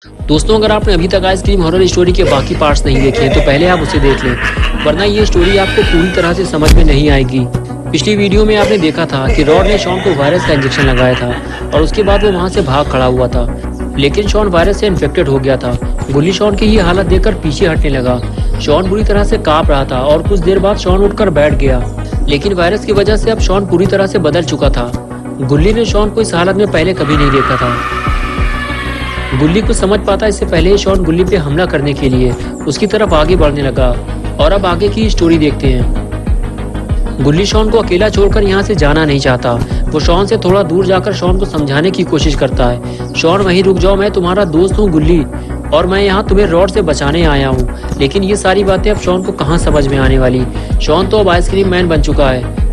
दोस्तों, अगर आपने अभी तक आइसक्रीम हॉरर स्टोरी के बाकी पार्ट्स नहीं देखे हैं तो पहले आप उसे देख लें, वरना ये स्टोरी आपको पूरी तरह से समझ में नहीं आएगी। पिछली वीडियो में आपने देखा था कि रॉड ने शॉन को वायरस का इंजेक्शन लगाया था और उसके बाद वो वहाँ से भाग खड़ा हुआ था, लेकिन शॉन वायरस से इन्फेक्टेड हो गया था। गुल्ली शॉन की ये हालत देखकर पीछे हटने लगा। शॉन बुरी तरह से कांप रहा था और कुछ देर बाद शॉन उठकर बैठ गया, लेकिन वायरस की वजह से अब शॉन पूरी तरह से बदल चुका था। गुल्ली ने शॉन को इस हालत में पहले कभी नहीं देखा था। गुल्ली कुछ समझ पाता इससे पहले ही शॉन गुल्ली पे हमला करने के लिए उसकी तरफ आगे बढ़ने लगा। और अब आगे की स्टोरी देखते हैं। गुल्ली शॉन को अकेला छोड़कर यहाँ से जाना नहीं चाहता। वो शॉन से थोड़ा दूर जाकर शॉन को समझाने की कोशिश करता है। शॉन, वहीं रुक जाओ, मैं तुम्हारा दोस्त हूँ गुल्ली, और मैं यहाँ तुम्हें रॉड से बचाने आया हूँ। लेकिन ये सारी बातें अब शॉन को कहाँ समझ में आने वाली। शॉन तो अब आइसक्रीम मैन बन चुका है।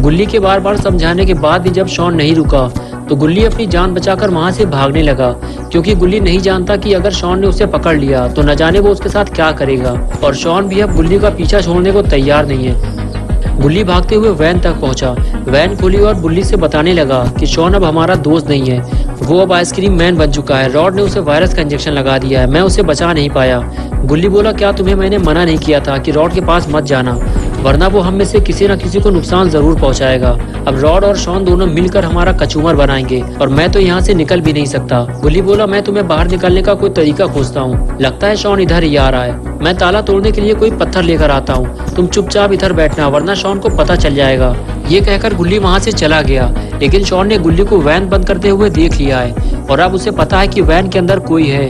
गुल्ली के बार बार समझाने के बाद भी जब शॉन नहीं रुका तो गुल्ली अपनी जान बचाकर वहां से भागने लगा, क्योंकि गुल्ली नहीं जानता कि अगर शॉन ने उसे पकड़ लिया तो न जाने वो उसके साथ क्या करेगा। और शॉन भी अब गुल्ली का पीछा छोड़ने को तैयार नहीं है। गुल्ली भागते हुए वैन तक पहुंचा। वैन खोली और गुल्ली से बताने लगा कि शॉन अब हमारा दोस्त नहीं है, वो अब आइसक्रीम मैन बन चुका है। रॉड ने उसे वायरस का इंजेक्शन लगा दिया है, मैं उसे बचा नहीं पाया। गुल्ली बोला, क्या तुम्हें मैंने मना नहीं किया था कि रॉड के पास मत जाना, वरना वो हम में से किसी न किसी को नुकसान जरूर पहुंचाएगा। अब रॉड और शॉन दोनों मिलकर हमारा कचूमर बनाएंगे और मैं तो यहाँ से निकल भी नहीं सकता। गुल्ली बोला, मैं तुम्हें बाहर निकलने का कोई तरीका खोजता हूँ, लगता है शॉन इधर ही आ रहा है। मैं ताला तोड़ने के लिए कोई पत्थर लेकर आता हूँ, तुम चुपचाप इधर बैठना, वरना शॉन को पता चल जाएगा। ये कहकर गुल्ली वहाँ से चला गया, लेकिन शॉन ने गुल्ली को वैन बंद करते हुए देख लिया है और अब उसे पता है कि वैन के अंदर कोई है।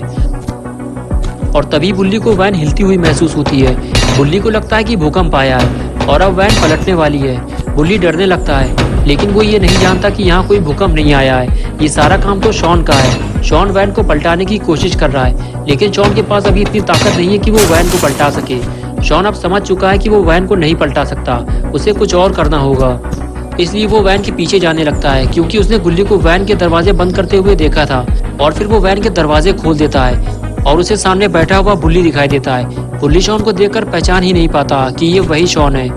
और तभी गुल्ली को वैन हिलती हुई महसूस होती है। गुल्ली को लगता है कि भूकंप आया है और अब वैन पलटने वाली है। गुल्ली डरने लगता है, लेकिन वो ये नहीं जानता कि यहाँ कोई भूकंप नहीं आया है, ये सारा काम तो शॉन का है। शॉन वैन को पलटाने की कोशिश कर रहा है, लेकिन शॉन के पास अभी इतनी ताकत नहीं है कि वो वैन को पलटा सके। शॉन अब समझ चुका है कि वो वैन को नहीं पलटा सकता, उसे कुछ और करना होगा। इसलिए वो वैन के पीछे जाने लगता है, क्योंकि उसने गुल्ली को वैन के दरवाजे बंद करते हुए देखा था। और फिर वो वैन के दरवाजे खोल देता है और उसे सामने बैठा हुआ बुल्ली दिखाई देता है। बुल्ली शॉन को देखकर पहचान ही नहीं पाता कि ये वही शॉन है।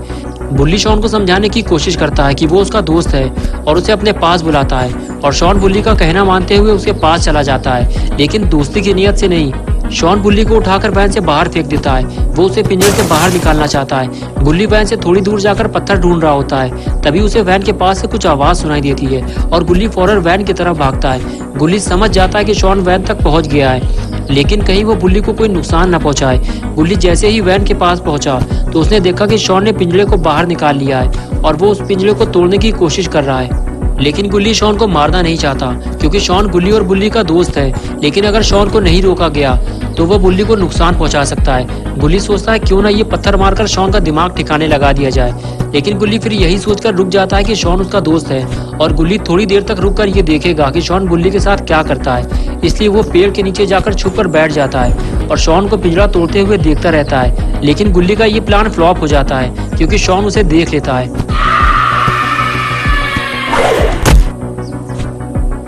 बुल्ली शॉन को समझाने की कोशिश करता है कि वो उसका दोस्त है और उसे अपने पास बुलाता है, और शॉन बुल्ली का कहना मानते हुए उसके पास चला जाता है, लेकिन दोस्ती की नीयत से नहीं। शॉन बुल्ली को उठाकर वैन से बाहर फेंक देता है, वो उसे पिंजरे से बाहर निकालना चाहता है। बुल्ली वैन से थोड़ी दूर जाकर पत्थर ढूंढ रहा होता है, तभी उसे वैन के पास से कुछ आवाज सुनाई देती है और गुल्ली फौरन वैन की तरफ भागता है। गुल्ली समझ जाता है कि शॉन वैन तक पहुंच गया है, लेकिन कहीं वो बुल्ली को कोई नुकसान न पहुंचाए। गुल्ली जैसे ही वैन के पास पहुंचा तो उसने देखा कि शॉन ने पिंजरे को बाहर निकाल लिया है और वो उस पिंजरे को तोड़ने की कोशिश कर रहा है। लेकिन गुल्ली शॉन को मारना नहीं चाहता, क्योंकि शॉन गुल्ली और बुल्ली का दोस्त है। लेकिन अगर शॉन को नहीं रोका गया तो वो बुल्ली को नुकसान पहुंचा सकता है। गुल्ली सोचता है क्यों ना ये पत्थर मारकर शॉन का दिमाग ठिकाने लगा दिया जाए, लेकिन गुल्ली फिर यही सोचकर रुक जाता है कि शॉन उसका दोस्त है और गुल्ली थोड़ी देर तक रुककर ये देखेगा कि शॉन बुल्ली के साथ क्या करता है। इसलिए वो पेड़ के नीचे जाकर छुपकर बैठ जाता है और शॉन को पिंजरा तोड़ते हुए देखता रहता है। लेकिन गुल्ली का ये प्लान फ्लॉप हो जाता है, क्योंकि शॉन उसे देख लेता है।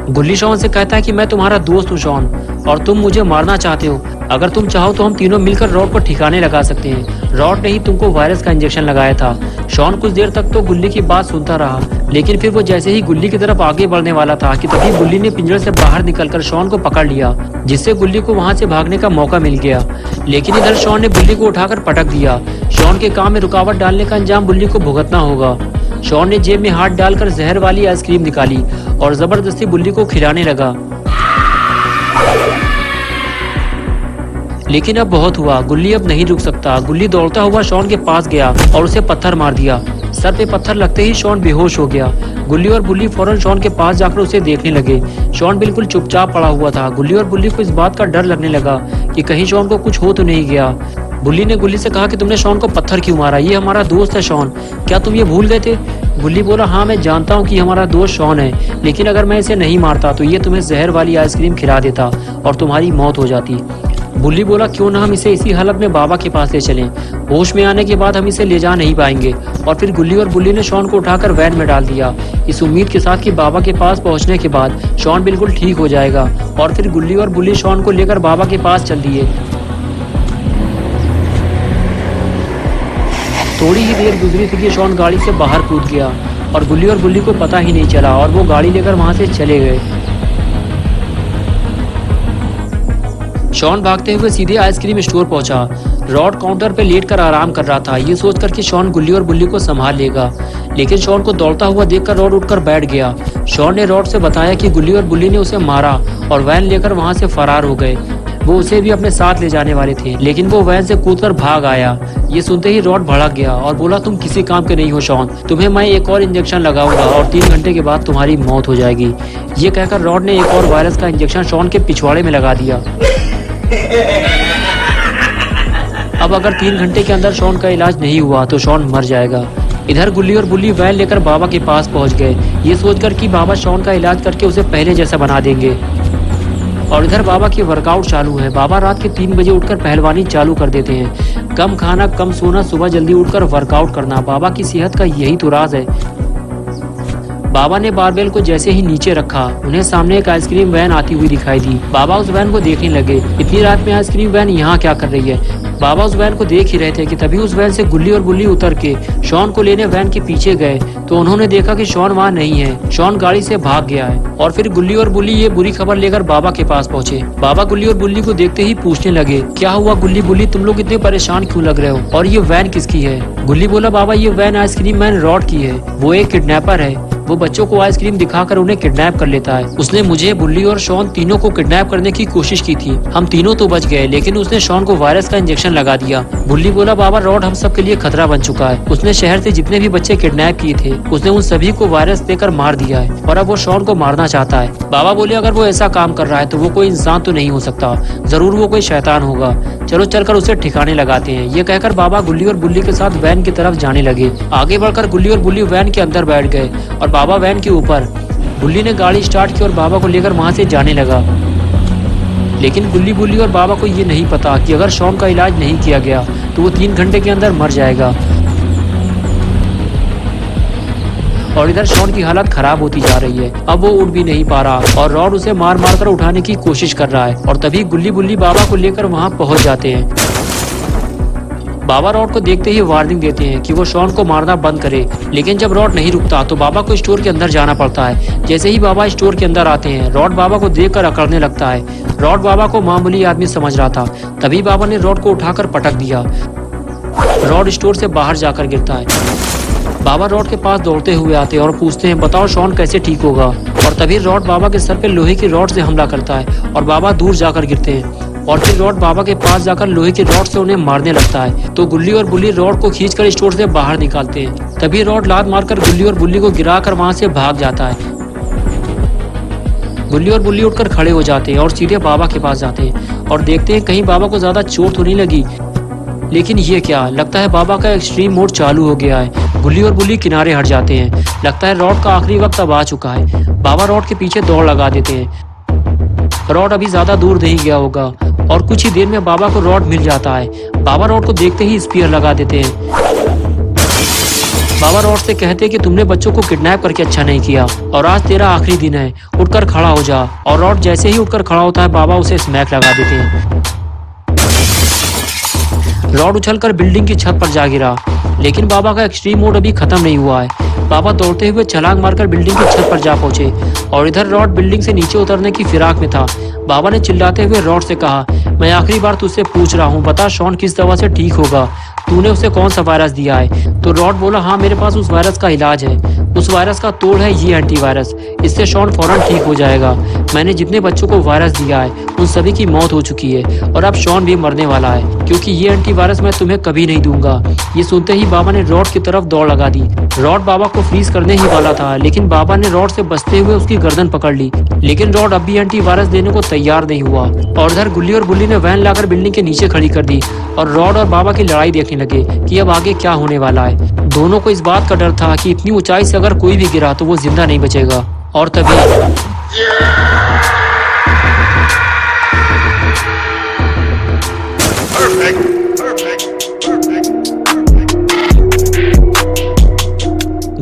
गुल्ली शॉन से कहता है कि मैं तुम्हारा दोस्त हूँ शॉन, और तुम मुझे मारना चाहते हो। अगर तुम चाहो तो हम तीनों मिलकर रॉड को ठिकाने लगा सकते हैं। रॉड ने ही तुमको वायरस का इंजेक्शन लगाया था। शॉन कुछ देर तक तो गुल्ली की बात सुनता रहा, लेकिन फिर वो जैसे ही गुल्ली की तरफ आगे बढ़ने वाला था कि तभी गुल्ली ने पिंजरे से बाहर निकलकर शॉन को पकड़ लिया, जिससे गुल्ली को वहां से भागने का मौका मिल गया। लेकिन इधर शॉन ने गुल्ली को उठाकर पटक दिया। शॉन के काम में रुकावट डालने का अंजाम बुल्ली को भुगतना होगा। शॉन ने जेब में हाथ डालकर जहर वाली आइसक्रीम निकाली और जबरदस्ती बुल्ली को खिलाने लगा। लेकिन अब बहुत हुआ, गुल्ली अब नहीं रुक सकता। गुल्ली दौड़ता हुआ शॉन के पास गया और उसे पत्थर मार दिया। सर पे पत्थर लगते ही शॉन बेहोश हो गया। गुल्ली और बुल्ली फौरन शॉन के पास जाकर उसे देखने लगे। शॉन बिल्कुल चुपचाप पड़ा हुआ था। गुल्ली और बुल्ली को इस बात का डर लगने लगा कि कहीं शॉन को कुछ हो तो नहीं गया। बुल्ली ने गुल्ली से कहा कि तुमने शॉन को पत्थर क्यों मारा, ये हमारा दोस्त है शॉन, क्या तुम ये भूल गए थे? गुल्ली बोला, हाँ मैं जानता हूँ कि हमारा दोस्त शॉन है, लेकिन अगर मैं इसे नहीं मारता तो ये तुम्हें जहर वाली आइसक्रीम खिला देता और तुम्हारी मौत हो जाती। बुल्ली बोला, क्यों ना हम इसे इसी हालत में बाबा के पास ले चलें, होश में आने के बाद हम इसे ले जा नहीं पाएंगे। और फिर गुल्ली और बुल्ली ने शॉन को उठाकर वैन में डाल दिया, इस उम्मीद के साथ कि बाबा के पास पहुंचने के बाद शॉन बिल्कुल ठीक हो जाएगा। और फिर गुल्ली और बुल्ली शॉन को लेकर बाबा के पास चल दिए। थोड़ी ही देर गुजरी थी कि शॉन गाड़ी से बाहर कूद गया और गुल्ली और बुल्ली को पता ही नहीं चला और वो गाड़ी लेकर वहां से चले गए। शॉन भागते हुए सीधे आइसक्रीम स्टोर पहुंचा। रॉड काउंटर पे लेट कर आराम कर रहा था, ये सोचकर कि शॉन गुल्ली और बुल्ली को संभाल लेगा। लेकिन शॉन को दौड़ता हुआ देखकर रॉड उठकर बैठ गया। शॉन ने रॉड से बताया कि गुल्ली और बुल्ली ने उसे मारा और वैन लेकर वहां से फरार हो गए। वो उसे भी अपने साथ ले जाने वाले थे, लेकिन वो वैन से कूदकर भाग आया। ये सुनते ही रॉड भड़क गया और बोला, तुम किसी काम के नहीं हो शॉन, तुम्हें मैं एक और इंजेक्शन लगाऊंगा और 3 घंटे के बाद तुम्हारी मौत हो जाएगी। ये कहकर रॉड ने एक और वायरस का इंजेक्शन शॉन के पिछवाड़े में लगा दिया। अब अगर 3 घंटे के अंदर शॉन का इलाज नहीं हुआ तो शॉन मर जाएगा। इधर गुल्ली और बुल्ली वैन लेकर बाबा के पास पहुंच गए, ये सोचकर कि बाबा शॉन का इलाज करके उसे पहले जैसा बना देंगे। और इधर बाबा की वर्कआउट चालू है। बाबा रात के 3 बजे उठकर पहलवानी चालू कर देते हैं। कम खाना, कम सोना, सुबह जल्दी उठकर वर्कआउट करना, बाबा की सेहत का यही तो राज है। बाबा ने बारबेल को जैसे ही नीचे रखा, उन्हें सामने एक आइसक्रीम वैन आती हुई दिखाई दी। बाबा उस वैन को देखने लगे। इतनी रात में आइसक्रीम वैन यहाँ क्या कर रही है? बाबा उस वैन को देख ही रहे थे कि तभी उस वैन से गुल्ली और बुल्ली उतर के शॉन को लेने वैन के पीछे गए तो उन्होंने देखा कि शॉन वहाँ नहीं है। शॉन गाड़ी से भाग गया है। और फिर गुल्ली और बुल्ली ये बुरी खबर लेकर बाबा के पास पहुँचे। बाबा गुल्ली और बुल्ली को देखते ही पूछने लगे, क्या हुआ गुल्ली बुल्ली, तुम लोग इतने परेशान क्यों लग रहे हो? और ये वैन किसकी है? गुल्ली बोला, बाबा ये वैन आइसक्रीम मैन रॉड की है। वो एक किडनैपर है। वो बच्चों को आइसक्रीम दिखाकर उन्हें किडनैप कर लेता है। उसने मुझे, बुल्ली और शॉन तीनों को किडनैप करने की कोशिश की थी। हम तीनों तो बच गए, लेकिन उसने शॉन को वायरस का इंजेक्शन लगा दिया। बुल्ली बोला, बाबा रॉड हम सब के लिए खतरा बन चुका है। उसने शहर से जितने भी बच्चे किडनैप किए थे, उसने उन सभी को वायरस देकर मार दिया है और अब वो शॉन को मारना चाहता है। बाबा बोले, अगर वो ऐसा काम कर रहा है तो वो कोई इंसान तो नहीं हो सकता, जरूर वो कोई शैतान होगा। चलो चलकर उसे ठिकाने लगाते हैं। ये कहकर बाबा गुल्ली और बुल्ली के साथ वैन की तरफ जाने लगे। आगे बढ़कर गुल्ली और बुल्ली वैन के अंदर बैठ गए और बाबा वैन के ऊपर। बुल्ली ने गाड़ी स्टार्ट की और बाबा को लेकर वहां से जाने लगा। लेकिन गुल्ली बुल्ली और बाबा को ये नहीं पता कि अगर शॉन का इलाज नहीं किया गया तो वो 3 घंटे के अंदर मर जाएगा। और इधर शॉन की हालत खराब होती जा रही है। अब वो उठ भी नहीं पा रहा और रॉड उसे मार मार कर उठाने की कोशिश कर रहा है। और तभी गुल्ली बुल्ली बाबा को लेकर वहां पहुंच जाते हैं। बाबा रॉड को देखते ही वार्निंग देते हैं कि वो शॉन को मारना बंद करे। लेकिन जब रॉड नहीं रुकता तो बाबा को स्टोर के अंदर जाना पड़ता है। जैसे ही बाबा स्टोर के अंदर आते हैं, रॉड बाबा को देखकर अकड़ने लगता है। रॉड बाबा को मामूली आदमी समझ रहा था, तभी बाबा ने रॉड को उठाकर पटक दिया। रॉड स्टोर से बाहर जाकर गिरता है। बाबा रॉड के पास दौड़ते हुए आते हैं और पूछते हैं, बताओ शॉन कैसे ठीक होगा? और तभी रॉड बाबा के सर पे लोहे की रॉड से हमला करता है और बाबा दूर जाकर गिरते हैं। और फिर रॉड बाबा के पास जाकर लोहे की रॉड से उन्हें मारने लगता है। तो गुल्ली और बुल्ली रॉड को खींचकर स्टोर से बाहर निकालते हैं। तभी रॉड लात मारकर गुल्ली और बुल्ली को गिराकर वहां से भाग जाता है। गुल्ली और बुल्ली उठकर खड़े हो जाते हैं और सीधे बाबा के पास जाते हैं और देखते हैं कहीं बाबा को ज्यादा चोट तो नहीं लगी। लेकिन ये क्या, लगता है बाबा का एक्सट्रीम मोड चालू हो गया है। गुल्ली और बुल्ली किनारे हट जाते हैं। लगता है रॉड का आखिरी वक्त अब आ चुका है। बाबा रॉड के पीछे दौड़ लगा देते हैं। रॉड अभी ज्यादा दूर नहीं गया होगा और कुछ ही देर में बाबा को रॉड मिल जाता है। बाबा रॉड को देखते ही स्पीयर लगा देते हैं। बाबा रॉड से कहते हैं कि तुमने बच्चों को किडनैप करके अच्छा नहीं किया और आज तेरा आखिरी दिन है, उठकर खड़ा हो जा। और रॉड जैसे ही उठकर खड़ा होता है, बाबा उसे स्मैक लगा देते हैं। रॉड उछलकर बिल्डिंग की छत पर जा गिरा। लेकिन बाबा का एक्सट्रीम मोड अभी खत्म नहीं हुआ है। बाबा दौड़ते हुए छलांग मारकर बिल्डिंग की छत पर जा पहुंचे और इधर रॉड बिल्डिंग से नीचे उतरने की फिराक में था। बाबा ने चिल्लाते हुए रॉड से कहा, मैं आखिरी बार तुझसे पूछ रहा हूँ, बता शॉन किस दवा से ठीक होगा? तूने उसे कौन सा वायरस दिया है? तो रॉड बोला, हाँ मेरे पास उस वायरस का इलाज है। उस वायरस का तोड़ है ये एंटीवायरस। इससे शॉन फौरन ठीक हो जाएगा। मैंने जितने बच्चों को वायरस दिया है उन सभी की मौत हो चुकी है और अब शॉन भी मरने वाला है, क्योंकि ये एंटीवायरस मैं तुम्हें कभी नहीं दूंगा। ये सुनते ही बाबा ने रॉड की तरफ दौड़ लगा दी। रॉड बाबा को फ्रीज करने ही वाला था, लेकिन बाबा ने रॉड से बचते हुए उसकी गर्दन पकड़ ली। लेकिन रॉड अब भी एंटीवायरस देने को तैयार नहीं हुआ और इधर गुल्ली और बुल्ली ने वैन लाकर बिल्डिंग के नीचे खड़ी कर दी और रॉड और बाबा की लड़ाई देखने लगे कि अब आगे क्या होने वाला है। दोनों को इस बात का डर था कि इतनी ऊंचाई से अगर कोई भी गिरा तो वो जिंदा नहीं बचेगा। और तभी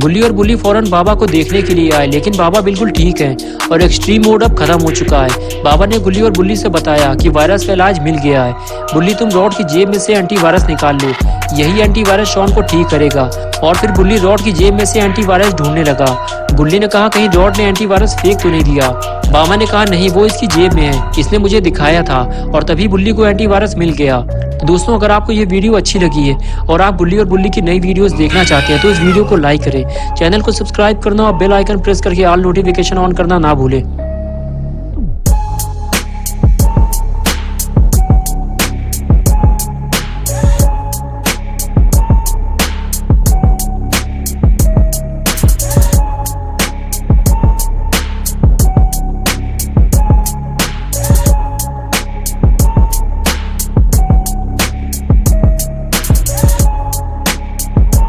गुल्ली और बुल्ली फौरन बाबा को देखने के लिए आए, लेकिन बाबा बिल्कुल ठीक हैं और एक्सट्रीम मोड अब खत्म हो चुका है। बाबा ने गुल्ली और बुल्ली से बताया कि वायरस का इलाज मिल गया है। बुल्ली, तुम रॉड की जेब में से एंटीवायरस निकाल लो, यही एंटीवायरस शॉन को ठीक करेगा। और फिर बुल्ली रॉड की जेब में से एंटीवायरस ढूंढने लगा। गुल्ली ने कहा, कहीं रॉड ने एंटीवायरस फेंक तो नहीं दिया। बाबा ने कहा, नहीं, वो इसकी जेब में है, इसने मुझे दिखाया था। और तभी बुल्ली को एंटीवायरस मिल गया। तो दोस्तों, अगर आपको ये वीडियो अच्छी लगी है और आप गुल्ली और बुल्ली की नई वीडियोस देखना चाहते हैं तो इस वीडियो को लाइक करें, चैनल को सब्सक्राइब करना और बेल आइकन प्रेस करके ऑल नोटिफिकेशन ऑन करना ना भूलें।